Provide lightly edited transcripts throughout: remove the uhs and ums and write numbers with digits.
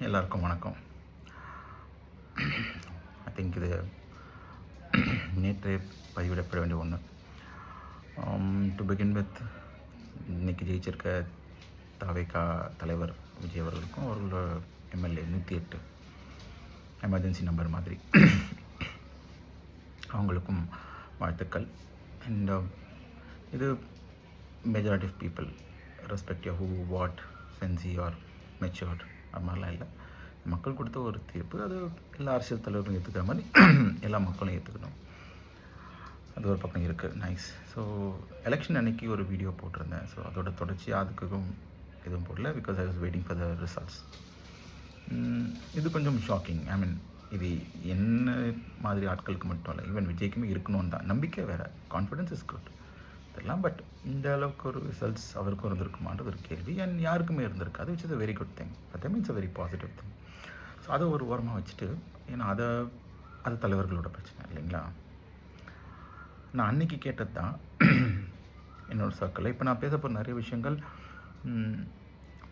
எல்லாருக்கும் வணக்கம். I think இது நேற்றே பதிவிடப்பட வேண்டிய ஒன்று. டு பிகின் வித், இன்றைக்கி ஜெயிச்சிருக்க தாவேகா தலைவர் விஜய் அவர்களுக்கும் அவர்களோட எம்எல்ஏ 108 எமர்ஜென்சி நம்பர் மாதிரி அவங்களுக்கும் வாழ்த்துக்கள். அண்ட் இது majority of people respective who what சென்சி ஆர் மெச்சூர்ட் அது மாதிரிலாம் இல்லை. மக்கள் கொடுத்த ஒரு தீர்ப்பு, அது எல்லா அரசியல் தலைவர்களும் ஏற்றுக்கிற மாதிரி எல்லா மக்களும் ஏற்றுக்கணும். அது ஒரு பக்கம் இருக்குது. நைஸ். ஸோ எலெக்ஷன் அன்றைக்கி ஒரு வீடியோ போட்டிருந்தேன். ஸோ அதோட தொடர்ச்சி அதுக்கும் எதுவும் போடல, because I was waiting for the results. இது கொஞ்சம் ஷாக்கிங். ஐ மீன், இது என்ன மாதிரி ஆட்களுக்கு மட்டும் இல்லை, ஈவன் விஜய்க்குமே இருக்கணும்னு தான். நம்பிக்கை வேறு, கான்ஃபிடென்ஸ் இஸ் குட் இதெல்லாம். பட் இந்த அளவுக்கு ஒரு ரிசல்ட்ஸ் அவருக்கும் இருந்திருக்குமான்றது ஒரு கேள்வி. அண்ட் யாருக்குமே இருந்திருக்காது, which is a very good thing. அது means a very positive thing. So அதை ஒரு ஓரமாக வச்சுட்டு, ஏன்னா அது தலைவர்களோட பிரச்சனை இல்லைங்களா. நான் அன்றைக்கி கேட்டது தான் என்னோடய சர்க்கிளில். இப்போ நான் பேச போகிற நிறைய விஷயங்கள்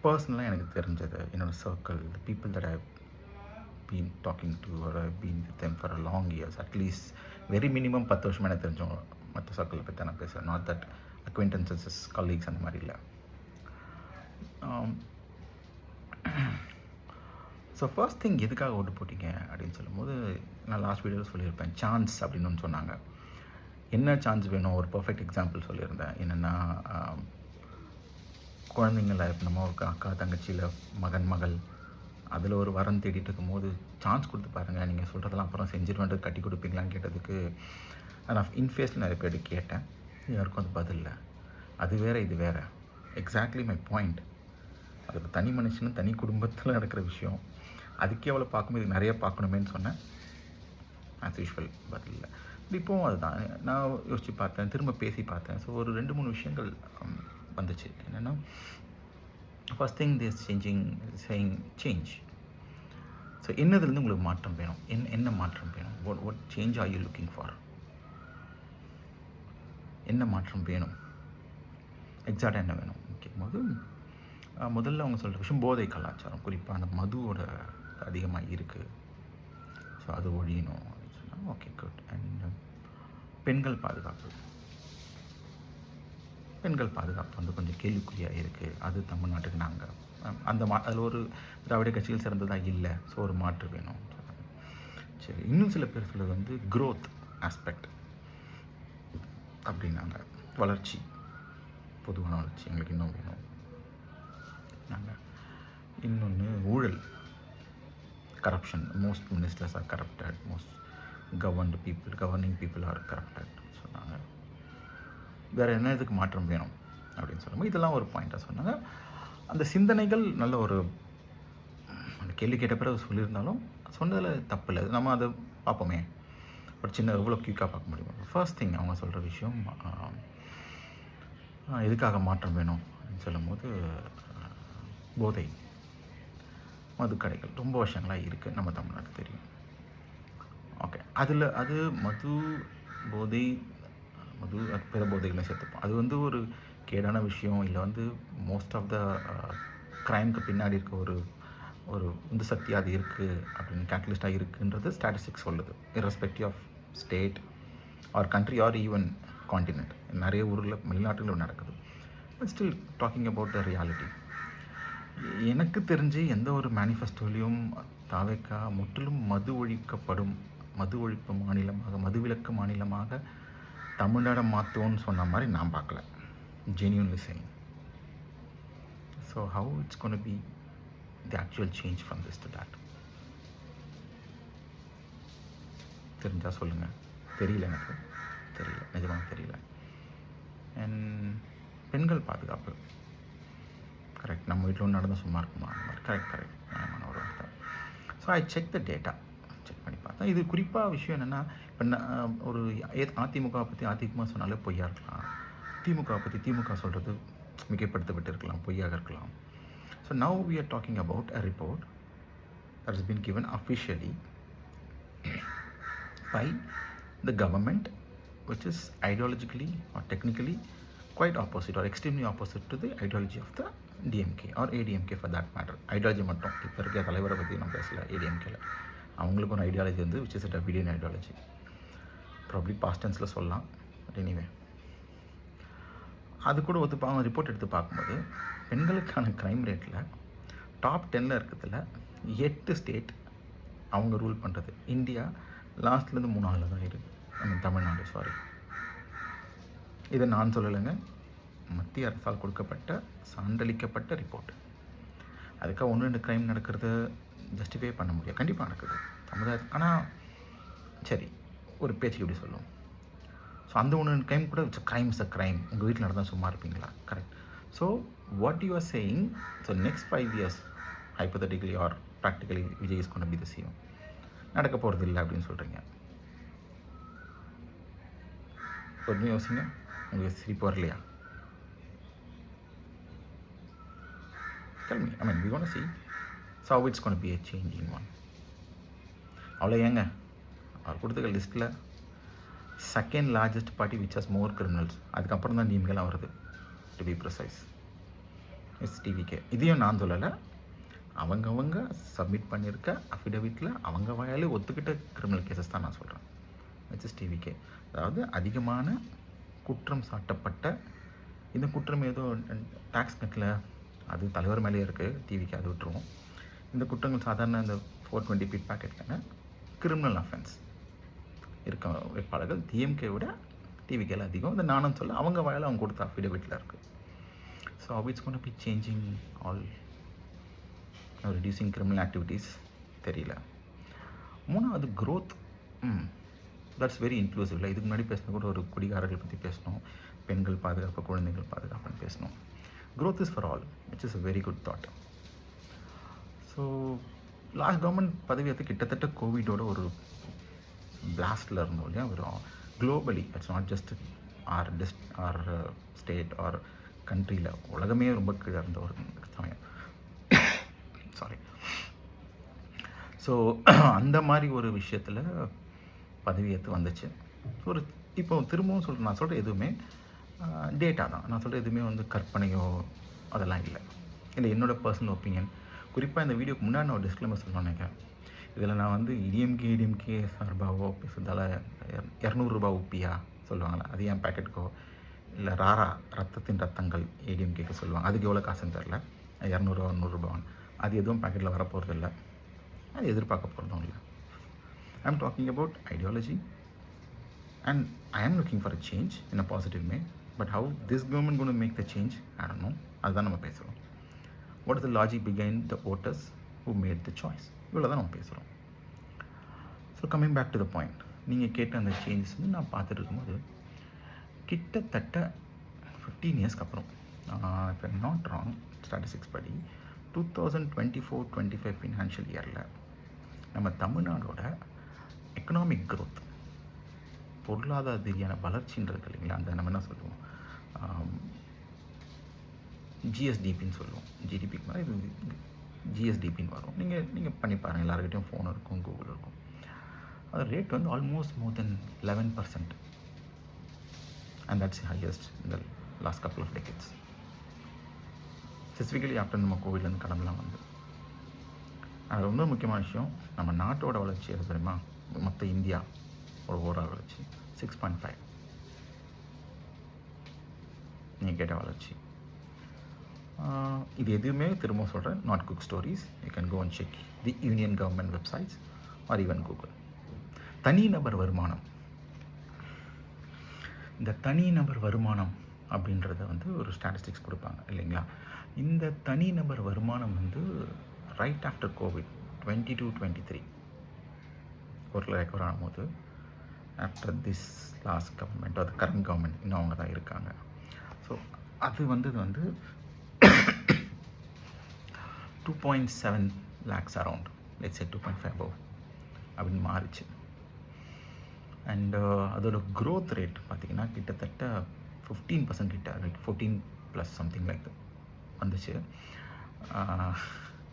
பர்சனலாக எனக்கு தெரிஞ்சது. என்னோடய circle, the people that I been talking to or I've been with them for a long years, at least very minimum 10 வருஷமாக எனக்கு தெரிஞ்சவங்க. மற்ற சர்க்கிளை பற்றி நான் பேசுகிறேன். நாட் தட் அக்வைண்டன்சஸ், கலீக்ஸ் அந்த மாதிரி இல்லை. ஸோ ஃபர்ஸ்ட் திங், எதுக்காக ஓட்டு போட்டிங்க அப்படின்னு சொல்லும்போது, நான் லாஸ்ட் வீடியோவில் சொல்லியிருப்பேன், சான்ஸ் அப்படின்னு ஒன்று சொன்னாங்க. என்ன சான்ஸ் வேணும், ஒரு பர்ஃபெக்ட் எக்ஸாம்பிள் சொல்லியிருந்தேன். என்னென்னா, குழந்தைங்கள இப்போ நம்ம ஒரு அக்கா தங்கச்சியில் மகள் அதில் ஒரு வரன் தேடிட்டு இருக்கும்போது சான்ஸ் கொடுத்து பாருங்கள், நீங்கள் சொல்கிறதெல்லாம் அப்புறம் செஞ்சிருவேன்றது கட்டி கொடுப்பீங்களான்னு கேட்டதுக்கு நான் இன்ஃபேஸில் நிறைய பேர் கேட்டேன். யாருக்கும் அது பதில் இல்லை. அது வேறு, இது வேறு. Exactly my point. அது ஒரு தனி மனுஷனும் தனி குடும்பத்தில் நடக்கிற விஷயம். அதுக்கே அவ்வளோ பார்க்கும்போது நிறைய பார்க்கணுமேன்னு சொன்னேன். ஆஸ் யூஷுவல் பதில் இல்லை. இப்போவும் அதுதான். நான் யோசித்து பார்த்தேன், திரும்ப பேசி பார்த்தேன். ஸோ ஒரு 2-3 விஷயங்கள் வந்துச்சு. என்னென்னா, first thing this saying change. So என்னதுலேருந்து உங்களுக்கு மாற்றம் வேணும்? என்ன மாற்றம் வேணும்? What change are you looking for? என்ன மாற்றம் வேணும்? எக்ஸாக்டாக என்ன வேணும் கேட்கும்போது, முதல்ல அவங்க சொல்கிற விஷயம் போதை கலாச்சாரம், குறிப்பாக அந்த மதுவோட அதிகமாக இருக்குது. ஸோ அது ஒழியணும் அப்படின்னு சொன்னால் ஓகே, குட். அண்ட் பெண்கள் பாதுகாப்பு வந்து கொஞ்சம் கேள்விக்குறியாக இருக்குது. அது தமிழ்நாட்டுக்கு நாங்கள் அதில் ஒரு திராவிட கட்சிகள் சிறந்ததாக இல்லை. ஸோ ஒரு மாற்று வேணும். சரி, இன்னும் சில பேர் சொல்கிறது வந்து க்ரோத் ஆஸ்பெக்ட் அப்படின்னாங்க. வளர்ச்சி, பொதுவான வளர்ச்சி எங்களுக்கு இன்னும் வேணும் நாங்கள். இன்னொன்று ஊழல், corruption. Most ministers are corrupted, most governing people are corrupted சொன்னாங்க. வேறு என்ன இதுக்கு மாற்றம் வேணும் அப்படின்னு சொல்லும்போது இதெல்லாம் ஒரு பாயிண்ட்டாக சொன்னாங்க. அந்த சிந்தனைகள் நல்ல ஒரு, அந்த கேள்வி கேட்ட பிறகு சொல்லியிருந்தாலும் சொன்னதில் தப்பு இல்லை. நம்ம அதை பார்ப்போமே, ஒரு சின்ன எவ்வளோ குயிக்காக பார்க்க முடியும். ஃபர்ஸ்ட் திங் அவங்க சொல்கிற விஷயம், எதுக்காக மாற்றம் வேணும் அப்படின்னு சொல்லும்போது, போதை, மதுக்கடைகள் ரொம்ப வருஷங்களாக இருக்குது நம்ம தமிழ்நாட்டுக்கு தெரியும். ஓகே, அது போதை, அது பிற போதைகளை சேர்த்துப்போம். அது வந்து ஒரு கேடான விஷயம் இல்லை, வந்து மோஸ்ட் ஆஃப் த க்ரைமுக்கு பின்னாடி இருக்க ஒரு உந்து சக்தி அது இருக்குது அப்படின்னு, கேட்டலிஸ்டாக இருக்குன்றது ஸ்டாட்டிஸ்டிக்ஸ் சொல்லுது. Irrespective of state or country or even continent. நிறைய ஊரில், வெளிநாட்டுகளில் நடக்குது. But still talking about the reality. எனக்கு தெரிஞ்சு எந்த ஒரு மேனிஃபெஸ்டோலையும் தாவேகா முற்றிலும் மது ஒழிப்பு மாநிலமாக, மதுவிலக்கு மாநிலமாக தமிழ்நாடை மாற்றுவோன்னு சொன்ன மாதிரி நான் பார்க்கல. Genuinely saying. So how it's gonna be the actual change from this to that? தெரிஞ்சால் சொல்லுங்கள். தெரியல, எனக்கு தெரியல, நிஜமாக தெரியல. அண்ட் பெண்கள் பாதுகாப்பு, கரெக்ட். நம்ம வீட்டில் ஒன்று நடந்தால் சும்மா இருக்குமா? அந்த மாதிரி கரெக்ட் நியாயமான ஒரு வார்த்தை. So I check the data, check பண்ணி பார்த்தேன். இது குறிப்பாக விஷயம் என்னென்னா, இப்போ ஒரு அதிமுக பற்றி அதிகமாக சொன்னாலே பொய்யா இருக்கலாம், திமுக பற்றி திமுக சொல்கிறது மிகைப்படுத்தப்பட்டு இருக்கலாம், பொய்யாக இருக்கலாம். So now we are talking about a report that has been given officially by the government, which is ideologically or technically quite opposite or extremely opposite to the ideology of the DMK or ADMK for that matter. Ideology மட்டும் இப்போ இருக்க தலைவரை பற்றி நம்ம பேசல. ஏடிஎம்கேல அவங்களுக்கு ஒரு ideology வந்து விச் இஸ் டபிடியன் ஐடியாலஜி. ப்ராப்ளி பாஸ்ட் டென்ஸில் சொல்லலாம். பட் எனிவே அது கூட ரிப்போர்ட் எடுத்து பார்க்கும்போது பெண்களுக்கான க்ரைம் ரேட்டில் டாப் 10ல் இருக்கிறதுல 8 ஸ்டேட் அவங்க ரூல் பண்ணுறது. இந்தியா லாஸ்ட்லேருந்து 3 தான் இருக்குது. தமிழ்நாடு சாரி. இதை நான் சொல்லலைங்க, மத்திய அரசால் கொடுக்கப்பட்ட சான்றளிக்கப்பட்ட ரிப்போர்ட். அதுக்காக 1-2 க்ரைம் நடக்கிறது ஜஸ்டிஃபை பண்ண முடியாது. கண்டிப்பாக நடக்குது சமுதாயம். ஆனால் சரி, ஒரு பேச்சுக்கு எப்படி சொல்லுவோம். ஸோ அந்த 1-2 க்ரைம் கூட க்ரைம்ஸ் அ க்ரைம். உங்கள் வீட்டில் நடந்தால் சும்மா இருப்பீங்களா? Correct. So what you are saying, so next 5 years hypothetically or practically Vijay is gonna be the CM. நடக்க போகிறது இல்லை அப்படின்னு சொல்கிறீங்க. ஒன்றும் யோசிங்க, உங்களுக்கு சிரிப்பு வரலையா? Tell me. I mean, we want to see. So how it's going to be a changing one. அவ்வளோ ஏங்க அவர் கொடுத்துக்க லிஸ்ட்டில் second largest party which has more criminals. அதுக்கப்புறம் தான் டிஎம்கேலாம் வருது. To be precise it's TVK. இதையும் நான் சொல்லலை, அவங்கவங்க சப்மிட் பண்ணியிருக்க அஃபிடவிட்டில் அவங்க வாயாலே ஒத்துக்கிட்ட கிரிமினல் கேசஸ் தான் நான் சொல்கிறேன். Which is TVK. அதாவது அதிகமான குற்றம் சாட்டப்பட்ட, இந்த குற்றம் ஏதோ டேக்ஸ் கட்டில் அது தலைவர் மேலேயே இருக்குது, டிவிக்கு அது விட்டுருவோம். இந்த குற்றங்கள் சாதாரண இந்த 420 பீட் பேக்கெட்லங்க கிரிமினல் அஃபென்ஸ் இருக்க வேட்பாளர்கள் டிஎம்கே விட டிவிகேல அதிகம். இந்த நானும் சொல்ல அவங்க வாயில் அவங்க கொடுத்த அஃபிடவிட்டில் இருக்குது. So how it's gonna be changing all reducing criminal activities தெரியல. 3வது க்ரோத். That's very inclusive. இல்லை, இதுக்கு முன்னாடி பேசின கூட ஒரு குடிகாரர்கள் பற்றி பேசணும், பெண்கள் பாதுகாப்பு, குழந்தைகள் பாதுகாப்புன்னு பேசணும். Growth is for all, which is a very good thought. So last government பதவி வந்து கிட்டத்தட்ட கோவிடோட ஒரு பிளாஸ்டில் இருந்தோம் இல்லையா. ஒரு globally, it's not just our state or கண்ட்ரியில், உலகமே ரொம்ப கீழே இருந்த ஒரு சமயம். சாரி. ஸோ அந்த மாதிரி ஒரு விஷயத்தில் பதவியேற்று வந்துச்சு. ஒரு இப்போ திரும்பவும் சொல்கிறேன், நான் சொல்கிற எதுவுமே டேட்டா தான். நான் சொல்கிற எதுவுமே வந்து கற்பனையோ அதெல்லாம் இல்லை. என்னோடய பர்சனல் ஒப்பீனியன். குறிப்பாக இந்த வீடியோக்கு முன்னாடி நான் ஒரு டிஸ்க்ளைமர் சொல்லணும்னு நினைக்கிறேன். இதில் நான் வந்து இடிஎம்கே சார்பாவோ பேசுறதால 200 ரூபா உப்பியா சொல்லுவாங்களே, அது என் பேக்கெட்டுக்கோ இல்லை ராரா ரத்தத்தின் ரத்தங்கள் ஏடிஎம்கேக்கு சொல்லுவாங்க, அதுக்கு எவ்வளோ காசுன்னு தெரில. 200 100 அது எதுவும் பேக்கெட்டில் வரப்போகிறது இல்லை, அது எதிர்பார்க்க போகிறதும் இல்லை. I am talking about ideology and I am looking for a change in a positive way. But how this government going to make the change, I don't know. அதுதான் நம்ம பேசுகிறோம். What is the logic behind the voters who made the choice? இவ்வளோ தான் நம்ம பேசுகிறோம். So coming back to the point, நீங்கள் கேட்ட அந்த சேஞ்சஸ் வந்து நான் பார்த்துட்டு இருக்கும்போது கிட்டத்தட்ட 15 இயர்ஸ்க்கு அப்புறம், இப்போ நாட் ராங் ஸ்டாட்டிஸ்டிக்ஸ் படி 2024-25 ஃபினான்ஷியல் இயரில் நம்ம தமிழ்நாடோட எக்கனாமிக் க்ரோத், பொருளாதார ரீதியான வளர்ச்சின்றது இல்லைங்களா, அந்த நம்ம என்ன சொல்லுவோம், ஜிஎஸ்டிபின்னு சொல்லுவோம். ஜிடிபிக்கு மேலே இது ஜிஎஸ்டிபின்னு வரும். நீங்கள் பண்ணி பாருங்கள், எல்லாருக்கிட்டையும் ஃபோன் இருக்கும், கூகுள் இருக்கும். அது ரேட் வந்து almost more than 11%. And that's highest in the last couple of decades. Specifically after நம்ம கோவிட்லேருந்து கடந்தெல்லாம் வந்து. அது ரொம்ப முக்கியமான விஷயம், நம்ம நாட்டோட வளர்ச்சி அது தெரியுமா, மொத்த இந்தியா ஒரு ஓவரால் வளர்ச்சி 6.5. நீங்கள் கேட்ட வளர்ச்சி. இது எதுவுமே திரும்ப சொல்கிறேன், not cook stories. You can go and check the union government websites or even Google. தனிநபர் வருமானம். இந்த தனிநபர் வருமானம் அப்படின்றத வந்து ஒரு ஸ்டாட்டிஸ்டிக்ஸ் கொடுப்பாங்க இல்லைங்களா. இந்த தனிநபர் வருமானம் வந்து ரைட் ஆஃப்டர் கோவிட் 22-23 ஒரு ரெக்கவர் ஆகும்போது, ஆஃப்டர் திஸ் லாஸ்ட் கவர்மெண்ட் அது கரண்ட் கவர்மெண்ட் இன்னும் அவங்க தான் இருக்காங்க. ஸோ அது வந்து 2.7 lakhs around, let's say 2.5 above அப்படின்னு மாறிச்சு. அண்ட் அதோட க்ரோத் ரேட் பார்த்திங்கன்னா கிட்டத்தட்ட 15% கிட்ட, ரைட் 14+ சம்திங் லைக் வந்துச்சு.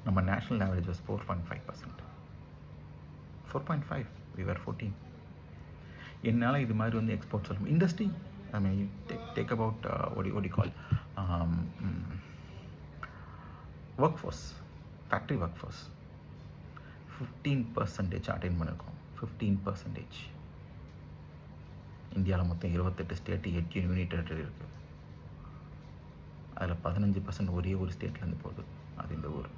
நம்ம national average was 4.5%. 4.5, we were 14. என்னால் இது மாதிரி வந்து எக்ஸ்போர்ட் சொல்ல industry, I mean take about what do you call work force, factory work force 15% attain பண்ணியிருக்கோம். 15%. இந்தியாவில் மொத்தம் 28 ஸ்டேட்டு, 8 யூனியன் டெரிட்டரி இருக்குது. அதில் 15% ஒரே ஒரு ஸ்டேட்லேருந்து போகுது. அது இந்த ஊர்.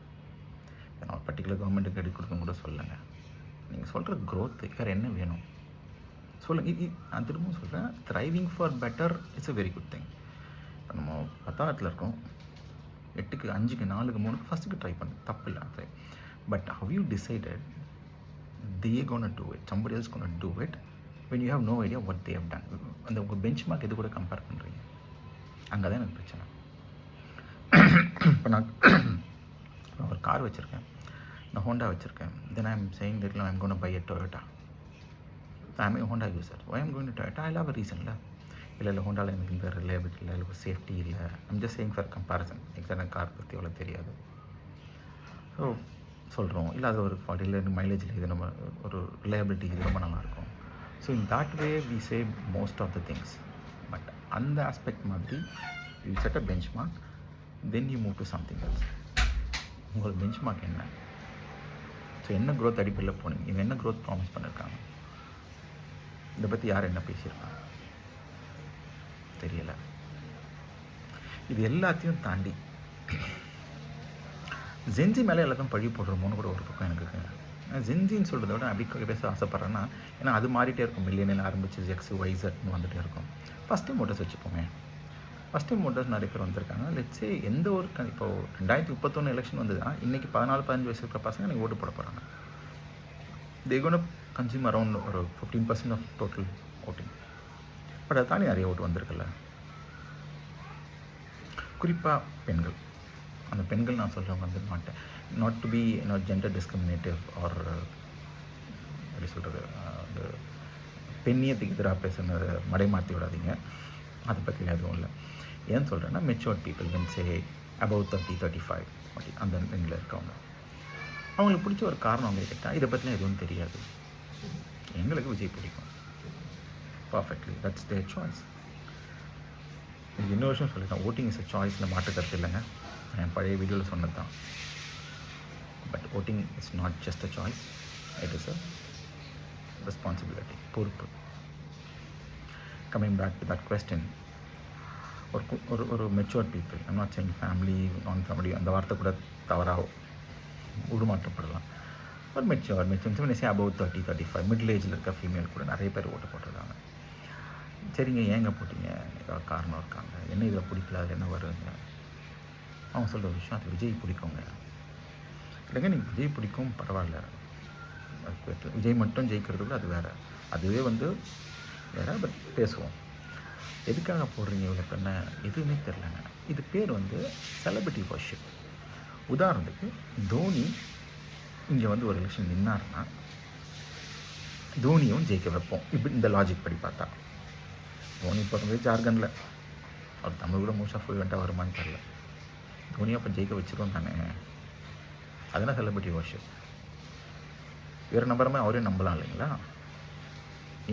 நான் பர்டிகுலர் கவர்மெண்ட்டுக்கு கிரெடிட் கொடுக்கணும் கூட சொல்லலைங்க. நீங்கள் சொல்கிற க்ரோத்து வேறு என்ன வேணும் சொல்லுங்கள். நான் திரும்பவும் சொல்கிறேன், thriving for better it's a very good thing. இப்போ நம்ம 10th இருக்கோம், 8க்கு 5க்கு 4க்கு 3க்கு ஃபஸ்ட்டுக்கு ட்ரை பண்ணு, தப்பு இல்லை அது. But how you decided they gonna do it, somebody else gonna do it when you have no idea what they have done. அந்த உங்கள் bench mark எது கூட கம்பேர் பண்ணுறீங்க, அங்கே தான் எனக்கு பிரச்சனை. இப்போ நான் ஒரு கார் வச்சுருக்கேன், நான் ஹோண்டா வச்சுருக்கேன். Then I am saying that I am gonna buy a Toyota. I am Honda user. I am going to Toyota. I love a reason இல்லை ஹோண்டாவில் எனக்கு இந்த ரிலேபிலிட்டி இல்லை, இல்லை சேஃப்டி இல்லை. I'm just saying for comparison. எக்ஸாக்டாக car பற்றி அவ்வளோ தெரியாது. ஸோ சொல்கிறோம், இல்லை அது ஒரு 40 இல்லை மைலேஜில் இது நம்ம ஒரு ரிலையபிலிட்டி இது ரொம்ப நல்லாயிருக்கும். So in that way we save most of the things. But அந்த ஆஸ்பெக்ட் மாதிரி you set a benchmark, then you move to something else. உங்களோட பெஞ்ச் மார்க் என்ன? ஸோ என்ன க்ரோத் அடிப்படையில் போனீங்க, இவங்க என்ன க்ரோத் ப்ராமிஸ் பண்ணியிருக்காங்க, இதை பற்றி யார் என்ன பேசியிருக்காங்க தெரியலை. இது எல்லாத்தையும் தாண்டி ஜென்சி மேலே எல்லாத்தையும் பழி போடுறோமோன்னு கூட ஒரு பக்கம் எனக்கு இருக்குது. ஜென்சின்னு சொல்கிறத விட அப்படி பேச ஆசைப்பட்றேன்னா, ஏன்னா அது மாறிட்டே இருக்கும். மில்லியனில் ஆரம்பிச்சு எக்ஸ் ஒய் ஜெட்னு வந்துகிட்டே இருக்கும். ஃபஸ்ட் டைம் மோட்டர்ஸ் வச்சுப்போமே, ஃபஸ்ட் டைம் மோட்டர்ஸ் நிறைய பேர் வந்திருக்காங்க. லெட்ஸே எந்த ஒரு இப்போது 2031 எலெக்ஷன் வந்ததுன்னா இன்றைக்கி 14-15 வயசு இருக்கிற பசங்க எனக்கு ஓட்டு போட போகிறாங்க. தே கோன் கன்சியூம் அரௌண்ட் ஒரு 15% ஆஃப் டோட்டல் ஓட்டிங். பட் அதை தாண்டி நிறைய ஓட்டு வந்திருக்குல்ல. குறிப்பாக பெண்கள், அந்த பெண்கள் நான் சொல்கிறவங்க வந்து not to be gender discriminative or எப்படி சொல்கிறது, அந்த பெண்ணியத்துக்கு எதிராக பேசுனது மடைமாற்றி விடாதீங்க, அதை பற்றி எதுவும் இல்லை. ஏன்னு சொல்கிறேன்னா, matured people when say above 30-35 அந்த ரெண்டில் இருக்கவங்க, அவங்களுக்கு பிடிச்ச ஒரு காரணம் அவங்க கேட்டால் இதை பற்றிலாம் எதுவும் தெரியாது. எங்களுக்கு விஜய் பிடிக்கும், பர்ஃபெக்ட்லி, தட்ஸ் தேர் சாய்ஸ். இன்னொரு விஷயம் சொல்லிட்டேன், ஓட்டிங் இஸ் அ சாய்ஸில் மாற்றுக்கிறது இல்லைங்க. என் பழைய வீடியோவில் சொன்னது தான். But voting is not just a choice, it is a responsibility, பொறுப்பு. Coming back to that question, ஒரு matured people, I'm not saying family நான் ஃபேமிலி, அந்த வார்த்தை கூட தவறாக உருமாற்றப்படலாம். ஒரு மெச்சூர் அபவ் 30-35 மிடில் ஏஜில் இருக்க ஃபீமேல் கூட நிறைய பேர் ஓட்டு போட்டிருக்காங்க. சரிங்க, ஏங்க போட்டிங்க, ஏதாவது காரணம் இருக்காங்க, என்ன இதில் பிடிக்கல, அதில் என்ன வருங்க. அவங்க சொல்கிற விஷயம், அது விஜய் பிடிக்குங்க. இல்லைங்க நீங்கள் விஜய் பிடிக்கும் பரவாயில்ல, விஜய் மட்டும் ஜெயிக்கிறது கூட அது வேறு, அதுவே வந்து வேறு. பட் பேசுவோம், எதுக்காக போடுறீங்க இவ்வளோ பெண்ண, எதுவுமே தெரிலங்க. இது பேர் வந்து செலிபிரிட்டி வர்ஷிப். உதாரணத்துக்கு தோனி இங்கே வந்து ஒரு எலெக்ஷன் நின்னாருன்னா தோனியும் ஜெயிக்க வைப்போம். இப்படி இந்த லாஜிக் படி பார்த்தா, தோனி பிறந்தது ஜார்க்கண்டில், அவர் தமிழ் கூட மோஸ்ட் ஆஃப் ஃப்ளூயண்ட்டாக வருமானு தெரில. தோனியை அப்போ ஜெயிக்க வச்சிருவோம் தானே, அதெல்லாம் செலிபிரிட்டி வர்ஷிப். வேறு நம்புற மாதிரி அவரே நம்பலாம் இல்லைங்களா?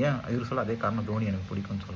ஏன் இவர் சொல்ல அதே காரணம் தோனி எனக்கு பிடிக்கும்னு சொல்ல